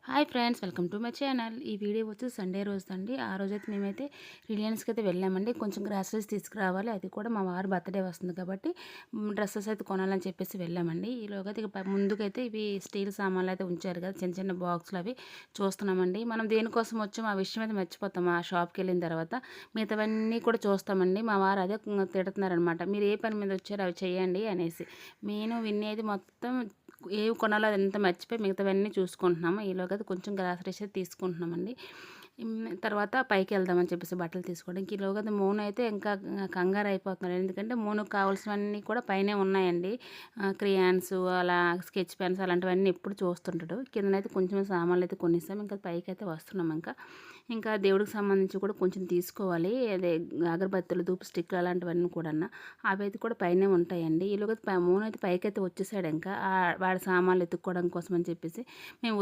Hi friends, welcome to my channel. ఈ video వచ్చి Sunday రోజుదండి. ఆ రోజైతే మేమైతే రిలయన్స్కి అయితే వెళ్ళామండి. కొంచెం గ్రాసరీస్ తీసుకురావాలి, అది కూడా మా వారి బర్త్డే వస్తుంది కాబట్టి డ్రెస్సెస్ అయితే కొనాలని చెప్పేసి వెళ్ళామండి. ఈలోగా అయితే ముందుకైతే ఇవి స్టీల్ సామాన్లు అయితే ఉంచారు కదా, చిన్న చిన్న బాక్సులు అవి చూస్తున్నామండి. మనం దేనికోసం వచ్చామో ఆ విషయం అయితే మర్చిపోతాం ఆ షాప్కి వెళ్ళిన తర్వాత. మిగతావన్నీ కూడా చూస్తామండి. మా వారు అదే తిడుతున్నారనమాట, మీరు ఏ పని మీద వచ్చారో అవి చేయండి అనేసి. నేను వినేది మొత్తం ఏవి కొనాలో అదంతా మర్చిపోయి మిగతావన్నీ చూసుకుంటున్నాము. ఈలోగా కొంచెం గ్రాసరీస్ అయితే తీసుకుంటున్నామండి. తర్వాత పైకి వెళ్దామని చెప్పేసి బట్టలు తీసుకోవడానికి. ఈలోగా మోను అయితే ఇంకా కంగారు అయిపోతున్నారు. ఎందుకంటే మోనుకు కావాల్సినవన్నీ కూడా పైనే ఉన్నాయండి. క్రియాన్స్, అలా స్కెచ్ పెన్స్ అలాంటివన్నీ ఎప్పుడు చూస్తుంటాడు. కిందనైతే కొంచెం సామాన్లు అయితే కొనిస్తాం. ఇంకా పైకి అయితే వస్తున్నాం. ఇంకా దేవుడికి సంబంధించి కూడా కొంచెం తీసుకోవాలి. అదే అగరబత్తులు, ధూప్ స్టిక్లు అలాంటివన్నీ కూడా అవి అయితే కూడా పైనే ఉంటాయండి. ఈలోగా మోను అయితే పైకి అయితే వచ్చేసాడు. ఇంకా వాడి సామాన్లు ఎత్తుక్కోవడం కోసం అని చెప్పేసి మేము